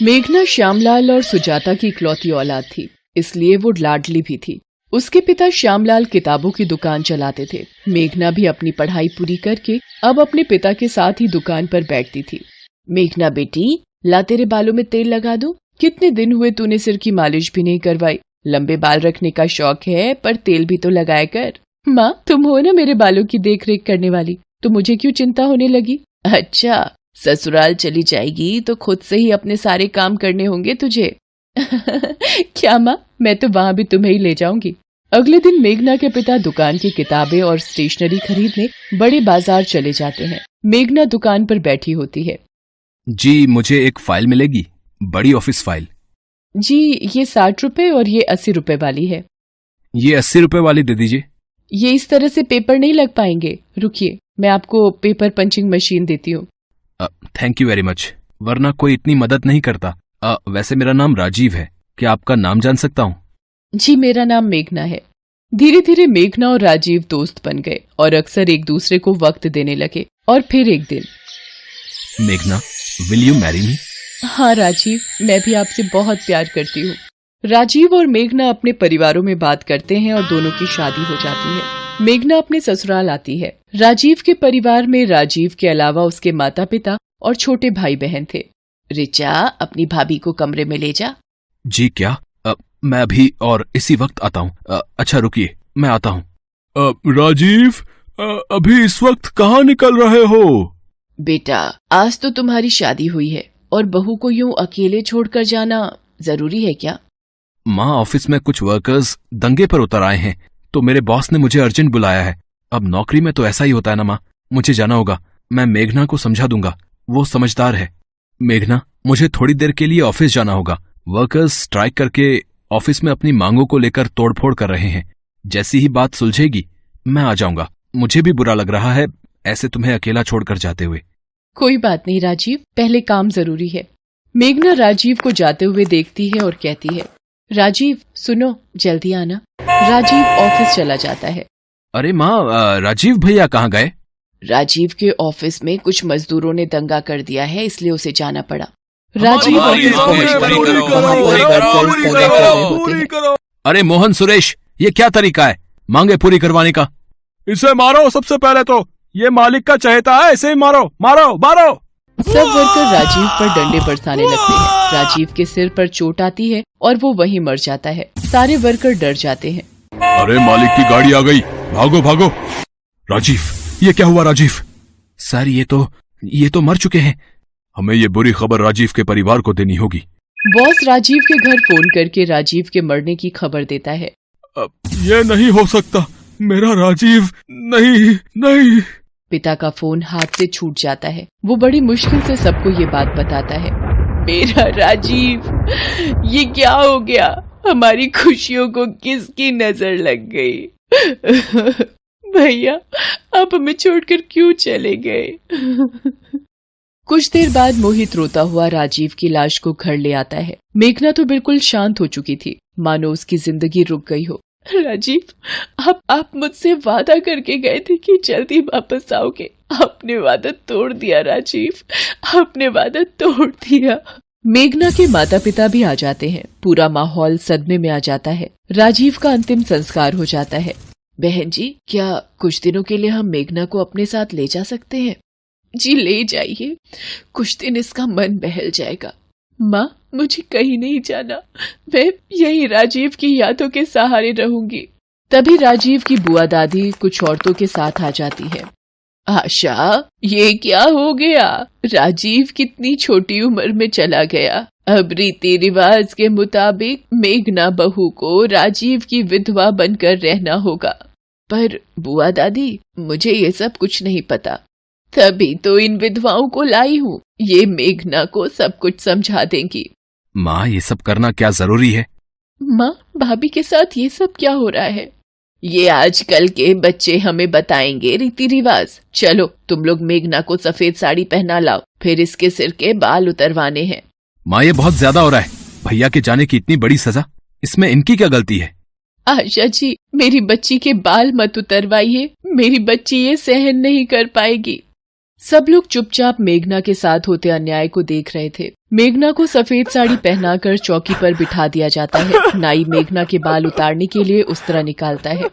मेघना श्यामलाल और सुजाता की इकलौती औलाद थी, इसलिए वो लाडली भी थी। उसके पिता श्यामलाल किताबों की दुकान चलाते थे। मेघना भी अपनी पढ़ाई पूरी करके अब अपने पिता के साथ ही दुकान पर बैठती थी। मेघना बेटी, ला तेरे बालों में तेल लगा दूं? कितने दिन हुए तूने सिर की मालिश भी नहीं करवाई। लंबे बाल रखने का शौक है, पर तेल भी तो लगाया कर। माँ, तुम हो ना मेरे बालों की देख रेख करने वाली, तो मुझे क्यों चिंता होने लगी? अच्छा, ससुराल चली जाएगी तो खुद से ही अपने सारे काम करने होंगे तुझे। क्या माँ, मैं तो वहाँ भी तुम्हें ही ले जाऊंगी। अगले दिन मेघना के पिता दुकान की किताबें और स्टेशनरी खरीदने बड़े बाजार चले जाते हैं। मेघना दुकान पर बैठी होती है। जी, मुझे एक फाइल मिलेगी, बड़ी ऑफिस फाइल। जी, ये 60 रुपए और ये 80 रुपए वाली है। ये 80 रुपए वाली दे दीजिए। ये इस तरह से पेपर नहीं लग पाएंगे, रुकिए मैं आपको पेपर पंचिंग मशीन देती हूँ। थैंक यू वेरी मच, वरना कोई इतनी मदद नहीं करता। वैसे मेरा नाम राजीव है, क्या आपका नाम जान सकता हूँ? जी, मेरा नाम मेघना है। धीरे धीरे मेघना और राजीव दोस्त बन गए और अक्सर एक दूसरे को वक्त देने लगे। और फिर एक दिन, मेघना, विल यू मैरी मी? हाँ राजीव, मैं भी आपसे बहुत प्यार करती हूँ। राजीव और मेघना अपने परिवारों में बात करते हैं और दोनों की शादी हो जाती है। मेघना अपने ससुराल आती है। राजीव के परिवार में राजीव के अलावा उसके माता पिता और छोटे भाई बहन थे। रिचा, अपनी भाभी को कमरे में ले जा। जी क्या? मैं अभी और इसी वक्त आता हूँ। अच्छा रुकिए, मैं आता हूँ। राजीव, अभी इस वक्त कहाँ निकल रहे हो? बेटा, आज तो तुम्हारी शादी हुई है और बहू को यूं अकेले छोड़कर जाना जरूरी है क्या? माँ, ऑफिस में कुछ वर्कर्स दंगे पर उतर आए हैं, तो मेरे बॉस ने मुझे अर्जेंट बुलाया है। अब नौकरी में तो ऐसा ही होता है ना माँ, मुझे जाना होगा। मैं मेघना को समझा दूंगा, वो समझदार है। मेघना, मुझे थोड़ी देर के लिए ऑफिस जाना होगा। वर्कर्स स्ट्राइक करके ऑफिस में अपनी मांगों को लेकर तोड़फोड़ कर रहे हैं। जैसी ही बात सुलझेगी मैं आ जाऊंगा। मुझे भी बुरा लग रहा है ऐसे तुम्हें अकेला छोड़कर जाते हुए। कोई बात नहीं राजीव, पहले काम जरूरी है। मेघना राजीव को जाते हुए देखती है और कहती है, राजीव सुनो, जल्दी आना। राजीव ऑफिस चला जाता है। अरे माँ, राजीव भैया कहाँ गए? राजीव के ऑफिस में कुछ मजदूरों ने दंगा कर दिया है, इसलिए उसे जाना पड़ा। राजीव ऑफिस पहुंचकर, अरे मोहन, सुरेश, ये क्या तरीका है मांगे पूरी करवाने का? इसे मारो सबसे पहले तो, ये मालिक का चहेता है, इसे ही मारो मारो मारो। सब वर्कर राजीव पर डंडे बरसाने लगते हैं। राजीव के सिर पर चोट आती है और वो वहीं मर जाता है। सारे वर्कर डर जाते हैं। अरे मालिक की गाड़ी आ गई, भागो भागो। राजीव, ये क्या हुआ? राजीव सर, ये तो मर चुके हैं। हमें ये बुरी खबर राजीव के परिवार को देनी होगी। बॉस राजीव के घर फोन करके राजीव के मरने की खबर देता है। ये नहीं हो सकता, मेरा राजीव नहीं। पिता का फोन हाथ से छूट जाता है। वो बड़ी मुश्किल से सबको ये बात बताता है। मेरा राजीव, ये क्या हो गया? हमारी खुशियों को किसकी नजर लग गई? भैया, आप हमें छोड़कर क्यों चले गए? कुछ देर बाद मोहित रोता हुआ राजीव की लाश को घर ले आता है। मेघना तो बिल्कुल शांत हो चुकी थी, मानो उसकी जिंदगी रुक गई हो। राजीव, आप मुझसे वादा करके गए थे कि जल्दी वापस आओगे। आपने वादा तोड़ दिया राजीव, आपने वादा तोड़ दिया। मेघना के माता पिता भी आ जाते हैं। पूरा माहौल सदमे में आ जाता है। राजीव का अंतिम संस्कार हो जाता है। बहन जी, क्या कुछ दिनों के लिए हम मेघना को अपने साथ ले जा सकते हैं? जी ले जाइए, कुछ दिन इसका मन बहल जाएगा। माँ, मुझे कहीं नहीं जाना, मैं यही राजीव की यादों के सहारे रहूंगी। तभी राजीव की बुआ दादी कुछ औरतों के साथ आ जाती है। आशा, ये क्या हो गया? राजीव कितनी छोटी उम्र में चला गया। अब रीति रिवाज के मुताबिक मेघना बहू को राजीव की विधवा बनकर रहना होगा। पर बुआ दादी, मुझे ये सब कुछ नहीं पता, तभी तो इन विधवाओं को लाई हूँ। ये मेघना को सब कुछ समझा देंगी। माँ, ये सब करना क्या जरूरी है? माँ, भाभी के साथ ये सब क्या हो रहा है? ये आजकल के बच्चे हमें बताएंगे रीति रिवाज। चलो, तुम लोग मेघना को सफेद साड़ी पहना लाओ, फिर इसके सिर के बाल उतरवाने हैं। माँ, ये बहुत ज्यादा हो रहा है। भैया के जाने की इतनी बड़ी सजा, इसमें इनकी क्या गलती है? आशा जी, मेरी बच्ची के बाल मत उतरवाइए, मेरी बच्ची ये सहन नहीं कर पाएगी। सब लोग चुपचाप मेघना के साथ होते अन्याय को देख रहे थे। मेघना को सफेद साड़ी पहनाकर चौकी पर बिठा दिया जाता है। नाई मेघना के बाल उतारने के लिए उस्तरा निकालता है।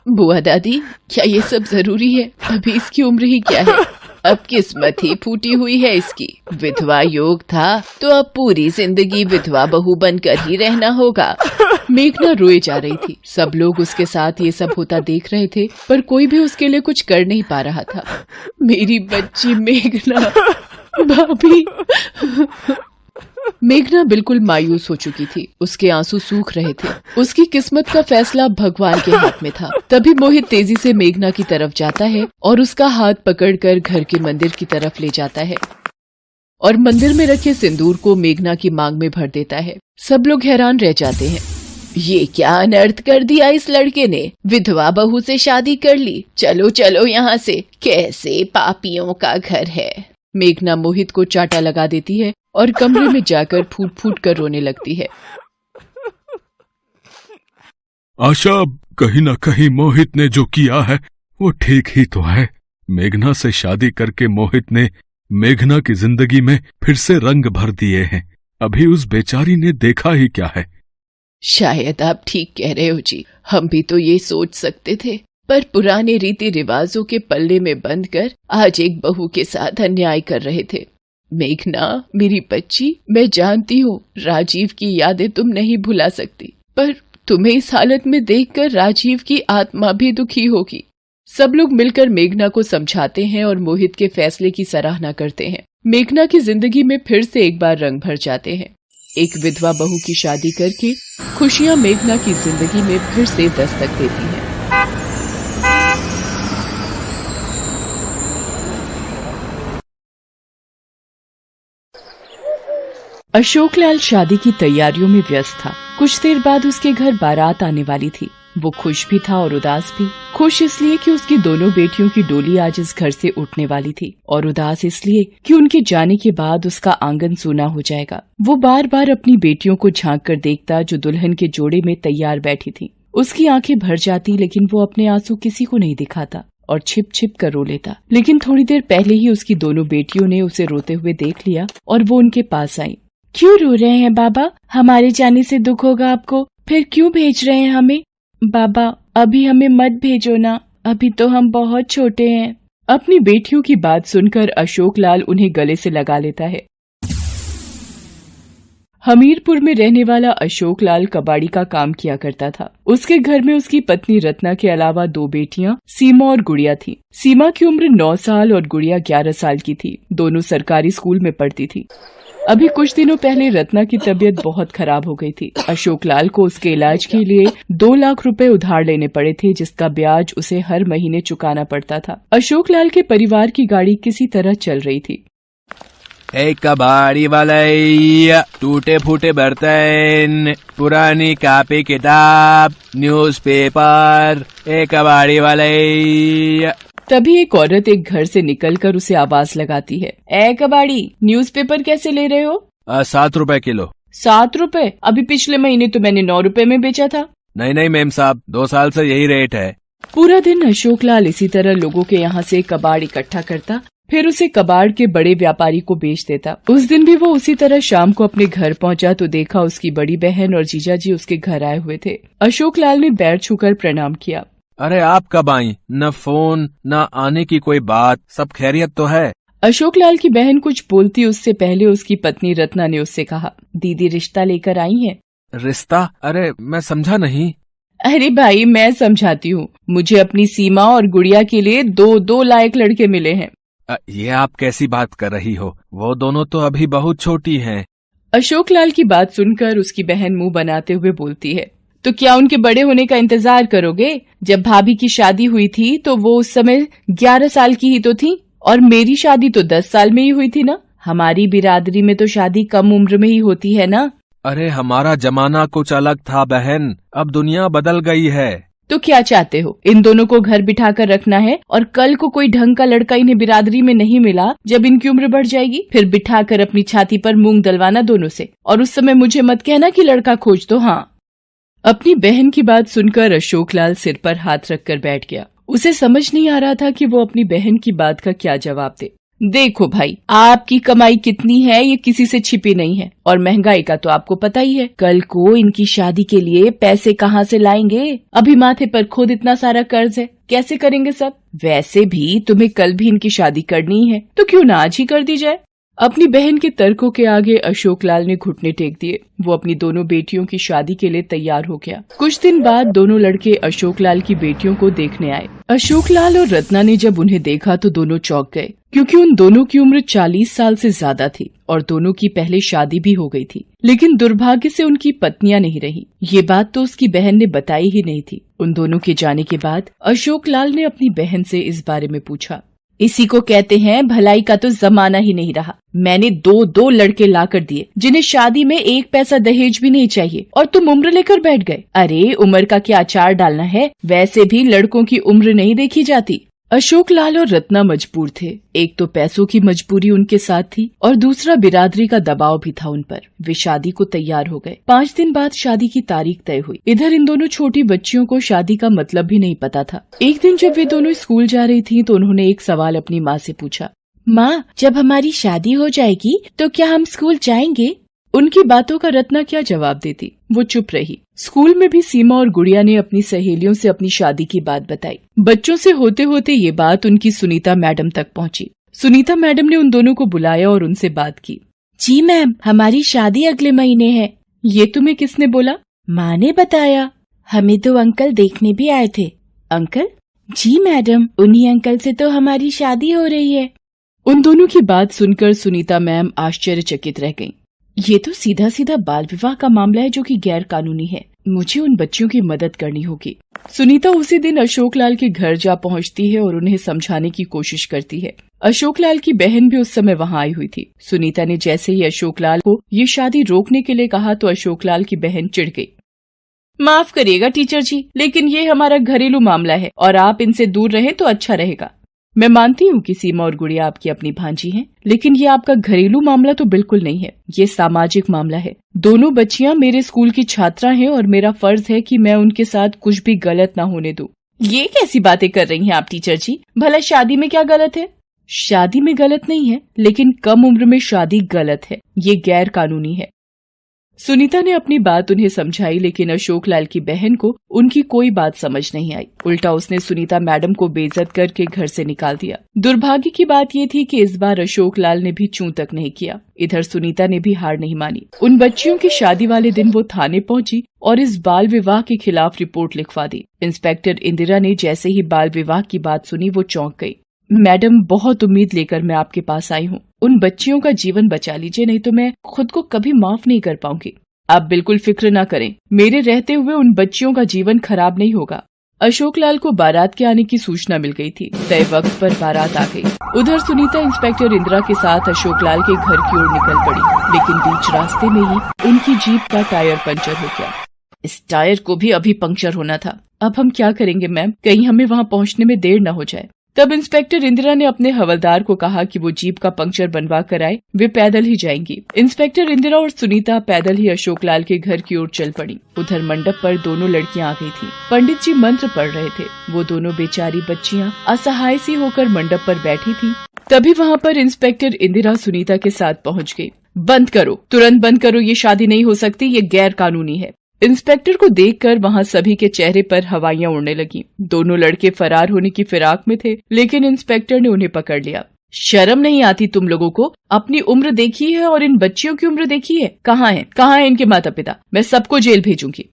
बुआ दादी, क्या ये सब जरूरी है? अभी इसकी उम्र ही क्या है? अब किस्मत ही फूटी हुई है इसकी। विधवा योग था तो अब पूरी जिंदगी विधवा बहू बनकर ही रहना होगा। मेघना रोए जा रही थी। सब लोग उसके साथ ये सब होता देख रहे थे, पर कोई भी उसके लिए कुछ कर नहीं पा रहा था। मेरी बच्ची मेघना, भाभी। मेघना बिल्कुल मायूस हो चुकी थी। उसके आंसू सूख रहे थे। उसकी किस्मत का फैसला भगवान के हाथ में था। तभी मोहित तेजी से मेघना की तरफ जाता है और उसका हाथ पकड़कर घर के मंदिर की तरफ ले जाता है और मंदिर में रखे सिंदूर को मेघना की मांग में भर देता है। सब लोग हैरान रह जाते हैं। ये क्या अनर्थ कर दिया इस लड़के ने? विधवा बहू से शादी कर ली। चलो चलो यहाँ से, कैसे पापियों का घर है। मेघना मोहित को चाटा लगा देती है और कमरे में जाकर फूट फूट कर रोने लगती है। आशा, कहीं न कहीं मोहित ने जो किया है वो ठीक ही तो है। मेघना से शादी करके मोहित ने मेघना की जिंदगी में फिर से रंग भर दिए हैं। अभी उस बेचारी ने देखा ही क्या है। शायद आप ठीक कह रहे हो जी। हम भी तो ये सोच सकते थे, पर पुराने रीति रिवाजों के पल्ले में बंद कर आज एक बहू के साथ अन्याय कर रहे थे। मेघना, मेरी बच्ची, मैं जानती हूँ राजीव की यादें तुम नहीं भुला सकती, पर तुम्हें इस हालत में देखकर राजीव की आत्मा भी दुखी होगी। सब लोग मिलकर मेघना को समझाते हैं और मोहित के फैसले की सराहना करते हैं। मेघना की जिंदगी में फिर से एक बार रंग भर जाते हैं। एक विधवा बहू की शादी करके खुशियां मेघना की जिंदगी में फिर से दस्तक देती हैं। अशोकलाल शादी की तैयारियों में व्यस्त था। कुछ देर बाद उसके घर बारात आने वाली थी। वो खुश भी था और उदास भी। खुश इसलिए कि उसकी दोनों बेटियों की डोली आज इस घर से उठने वाली थी, और उदास इसलिए कि उनके जाने के बाद उसका आंगन सूना हो जाएगा। वो बार बार अपनी बेटियों को झांक कर देखता जो दुल्हन के जोड़े में तैयार बैठी थी। उसकी आंखें भर जाती, लेकिन वो अपने आंसू किसी को नहीं दिखाता और छिप छिप कर रो लेता। लेकिन थोड़ी देर पहले ही उसकी दोनों बेटियों ने उसे रोते हुए देख लिया और वो उनके पास आई। क्यों रो रहे हैं बाबा? हमारे जाने से दुख होगा आपको, फिर क्यों भेज रहे हैं हमें? बाबा, अभी हमें मत भेजो ना, अभी तो हम बहुत छोटे हैं। अपनी बेटियों की बात सुनकर अशोकलाल उन्हें गले से लगा लेता है। हमीरपुर में रहने वाला अशोकलाल कबाड़ी का काम किया करता था। उसके घर में उसकी पत्नी रत्ना के अलावा दो बेटियां सीमा और गुड़िया थी। सीमा की उम्र 9 साल और गुड़िया 11 साल की थी। दोनों सरकारी स्कूल में पढ़ती थी। अभी कुछ दिनों पहले रत्ना की तबीयत बहुत खराब हो गई थी। अशोकलाल को उसके इलाज के लिए 2 लाख रुपए उधार लेने पड़े थे, जिसका ब्याज उसे हर महीने चुकाना पड़ता था। अशोकलाल के परिवार की गाड़ी किसी तरह चल रही थी। एक कबाड़ी वाले, टूटे फूटे बर्तन, पुरानी कॉपी किताब, न्यूज़पेपर, एक कबाड़ी वाले। तभी एक औरत एक घर से निकलकर उसे आवाज लगाती है। ए कबाड़ी, न्यूज़पेपर कैसे ले रहे हो? 7 रुपए किलो। 7 रुपए? अभी पिछले महीने तो मैंने 9 रुपए में बेचा था। नहीं नहीं मेम साहब, 2 साल से यही रेट है। पूरा दिन अशोकलाल इसी तरह लोगों के यहाँ से कबाड़ इकट्ठा करता, फिर उसे कबाड़ के बड़े व्यापारी को बेच देता। उस दिन भी वो उसी तरह शाम को अपने घर पहुंचा तो देखा उसकी बड़ी बहन और जीजाजी उसके घर आए हुए थे। अशोकलाल ने पैर छूकर प्रणाम किया। अरे आप कब आई? न फोन न आने की कोई बात, सब खैरियत तो है? अशोकलाल की बहन कुछ बोलती उससे पहले उसकी पत्नी रत्ना ने उससे कहा, दीदी रिश्ता लेकर आई हैं। रिश्ता? अरे मैं समझा नहीं। अरे भाई, मैं समझाती हूँ। मुझे अपनी सीमा और गुड़िया के लिए 2 लायक लड़के मिले हैं। ये आप कैसी बात कर रही हो? वो दोनों तो अभी बहुत छोटी हैं। अशोकलाल की बात सुनकर उसकी बहन मुंह बनाते हुए बोलती है, तो क्या उनके बड़े होने का इंतजार करोगे? जब भाभी की शादी हुई थी तो वो उस समय 11 साल की ही तो थी, और मेरी शादी तो 10 साल में ही हुई थी ना। हमारी बिरादरी में तो शादी कम उम्र में ही होती है ना। अरे हमारा जमाना कुछ अलग था बहन, अब दुनिया बदल गई है। तो क्या चाहते हो? इन दोनों को घर बिठा कर रखना है और कल को कोई ढंग का लड़का इन्हें बिरादरी में नहीं मिला, जब इनकी उम्र बढ़ जाएगी, फिर बिठा कर अपनी छाती पर मूंग दलवाना दोनों से, और उस समय मुझे मत कहना कि लड़का खोज दो। हाँ। अपनी बहन की बात सुनकर अशोकलाल सिर पर हाथ रखकर बैठ गया। उसे समझ नहीं आ रहा था कि वो अपनी बहन की बात का क्या जवाब दे। देखो भाई, आपकी कमाई कितनी है ये किसी से छिपी नहीं है, और महंगाई का तो आपको पता ही है। कल को इनकी शादी के लिए पैसे कहाँ से लाएंगे? अभी माथे पर खुद इतना सारा कर्ज है, कैसे करेंगे सब? वैसे भी तुम्हें कल भी इनकी शादी करनी है, तो क्यों ना आज ही कर दी जाए। अपनी बहन के तर्कों के आगे अशोक लाल ने घुटने टेक दिए। वो अपनी दोनों बेटियों की शादी के लिए तैयार हो गया। कुछ दिन बाद दोनों लड़के अशोक लाल की बेटियों को देखने आए। अशोक लाल और रत्ना ने जब उन्हें देखा तो दोनों चौंक गए, क्योंकि उन दोनों की उम्र 40 साल से ज्यादा थी और दोनों की पहले शादी भी हो गई थी, लेकिन दुर्भाग्य से उनकी पत्नियां नहीं रही। ये बात तो उसकी बहन ने बताई ही नहीं थी। उन दोनों के जाने के बाद अशोक लाल ने अपनी बहन से इस बारे में पूछा। इसी को कहते हैं भलाई का तो जमाना ही नहीं रहा। मैंने दो लड़के ला कर दिए जिन्हें शादी में एक पैसा दहेज भी नहीं चाहिए, और तुम उम्र लेकर बैठ गए। अरे उम्र का क्या अचार डालना है, वैसे भी लड़कों की उम्र नहीं देखी जाती। अशोक लाल और रत्ना मजबूर थे। एक तो पैसों की मजबूरी उनके साथ थी और दूसरा बिरादरी का दबाव भी था उन पर। वे शादी को तैयार हो गए। 5 दिन बाद शादी की तारीख तय हुई। इधर इन दोनों छोटी बच्चियों को शादी का मतलब भी नहीं पता था। एक दिन जब वे दोनों स्कूल जा रही थीं, तो उन्होंने एक सवाल अपनी माँ से पूछा। माँ, जब हमारी शादी हो जाएगी तो क्या हम स्कूल जाएंगे? उनकी बातों का रत्ना क्या जवाब देती, वो चुप रही। स्कूल में भी सीमा और गुड़िया ने अपनी सहेलियों से अपनी शादी की बात बताई। बच्चों से होते होते ये बात उनकी सुनीता मैडम तक पहुंची। सुनीता मैडम ने उन दोनों को बुलाया और उनसे बात की। जी मैम, हमारी शादी अगले महीने है। ये तुम्हें किसने बोला? माँ ने बताया। हमें तो अंकल देखने भी आए थे। अंकल? जी मैडम, उन्हीं अंकल से तो हमारी शादी हो रही है। उन दोनों की बात सुनकर सुनीता मैम आश्चर्यचकित रह गईं। ये तो सीधा सीधा बाल विवाह का मामला है जो कि गैर कानूनी है। मुझे उन बच्चियों की मदद करनी होगी। सुनीता उसी दिन अशोक लाल के घर जा पहुंचती है और उन्हें समझाने की कोशिश करती है। अशोक लाल की बहन भी उस समय वहां आई हुई थी। सुनीता ने जैसे ही अशोक लाल को ये शादी रोकने के लिए कहा तो अशोक लाल की बहन चिढ़ गई। माफ करिएगा टीचर जी, लेकिन ये हमारा घरेलू मामला है और आप इनसे दूर रहें तो अच्छा रहेगा। मैं मानती हूँ कि सीमा और गुड़िया आपकी अपनी भांजी हैं, लेकिन ये आपका घरेलू मामला तो बिल्कुल नहीं है। ये सामाजिक मामला है। दोनों बच्चियाँ मेरे स्कूल की छात्रा हैं और मेरा फर्ज है कि मैं उनके साथ कुछ भी गलत ना होने दूं। ये कैसी बातें कर रही हैं आप टीचर जी? भला शादी में क्या गलत है? शादी में गलत नहीं है, लेकिन कम उम्र में शादी गलत है। ये गैर कानूनी है। सुनीता ने अपनी बात उन्हें समझाई, लेकिन अशोक लाल की बहन को उनकी कोई बात समझ नहीं आई। उल्टा उसने सुनीता मैडम को बेइज्जत करके घर से निकाल दिया। दुर्भाग्य की बात ये थी कि इस बार अशोक लाल ने भी चूं तक नहीं किया। इधर सुनीता ने भी हार नहीं मानी। उन बच्चियों की शादी वाले दिन वो थाने पहुंची और इस बाल विवाह के खिलाफ रिपोर्ट लिखवा दी। इंस्पेक्टर इंदिरा ने जैसे ही बाल विवाह की बात सुनी वो चौंक गई। मैडम, बहुत उम्मीद लेकर मैं आपके पास आई हूँ। उन बच्चियों का जीवन बचा लीजिए, नहीं तो मैं खुद को कभी माफ नहीं कर पाऊंगी। आप बिल्कुल फिक्र न करें, मेरे रहते हुए उन बच्चियों का जीवन खराब नहीं होगा। अशोक लाल को बारात के आने की सूचना मिल गई थी। तय वक्त पर बारात आ गई। उधर सुनीता इंस्पेक्टर इंदिरा के साथ अशोक लाल के घर की ओर निकल पड़ी, लेकिन बीच रास्ते में ही उनकी जीप का टायर पंचर हो गया। इस टायर को भी अभी पंक्चर होना था। अब हम क्या करेंगे मैम? कहीं हमें वहाँ पहुँचने में देर न हो जाए। तब इंस्पेक्टर इंदिरा ने अपने हवलदार को कहा कि वो जीप का पंक्चर बनवा कर आए। वे पैदल ही जाएंगी। इंस्पेक्टर इंदिरा और सुनीता पैदल ही अशोक लाल के घर की ओर चल पड़ी। उधर मंडप पर दोनों लड़कियां आ गई थीं। पंडित जी मंत्र पढ़ रहे थे। वो दोनों बेचारी बच्चियां असहाय सी होकर मंडप पर बैठी थीं। तभी वहाँ पर इंस्पेक्टर इंदिरा सुनीता के साथ पहुँच गयी। बंद करो, तुरंत बंद करो, ये शादी नहीं हो सकती, ये गैर कानूनी है। इंस्पेक्टर को देखकर वहाँ सभी के चेहरे पर हवाइयां उड़ने लगी। दोनों लड़के फरार होने की फिराक में थे, लेकिन इंस्पेक्टर ने उन्हें पकड़ लिया। शर्म नहीं आती तुम लोगों को? अपनी उम्र देखी है और इन बच्चियों की उम्र देखी है? कहाँ है इनके माता पिता? मैं सबको जेल भेजूंगी।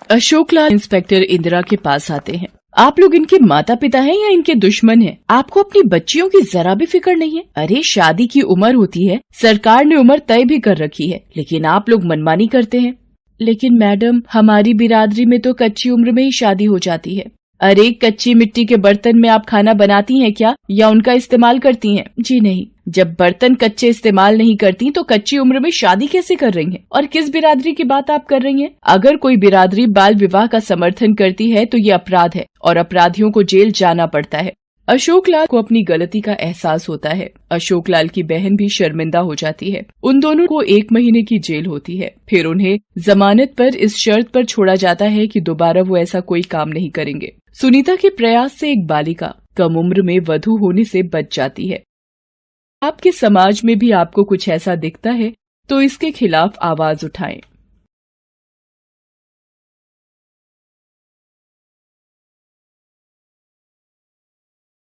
अशोक लाल इंस्पेक्टर इंदिरा के पास आते हैं। आप लोग इनके माता पिता हैं या इनके दुश्मन हैं? आपको अपनी बच्चियों की जरा भी फिक्र नहीं है? अरे शादी की उम्र होती है, सरकार ने उम्र तय भी कर रखी है, लेकिन आप लोग मनमानी करते हैं। लेकिन मैडम, हमारी बिरादरी में तो कच्ची उम्र में ही शादी हो जाती है। अरे कच्ची मिट्टी के बर्तन में आप खाना बनाती हैं क्या, या उनका इस्तेमाल करती हैं? जी नहीं। जब बर्तन कच्चे इस्तेमाल नहीं करती तो कच्ची उम्र में शादी कैसे कर रही हैं? और किस बिरादरी की बात आप कर रही हैं? अगर कोई बिरादरी बाल विवाह का समर्थन करती है तो ये अपराध है और अपराधियों को जेल जाना पड़ता है। अशोक लाल को अपनी गलती का एहसास होता है। अशोक लाल की बहन भी शर्मिंदा हो जाती है। उन दोनों को 1 महीने की जेल होती है। फिर उन्हें जमानत पर इस शर्त पर छोड़ा जाता है कि दोबारा वो ऐसा कोई काम नहीं करेंगे। सुनीता के प्रयास से एक बालिका कम उम्र में वधू होने से बच जाती है। आपके समाज में भी आपको कुछ ऐसा दिखता है तो इसके खिलाफ आवाज उठाएं।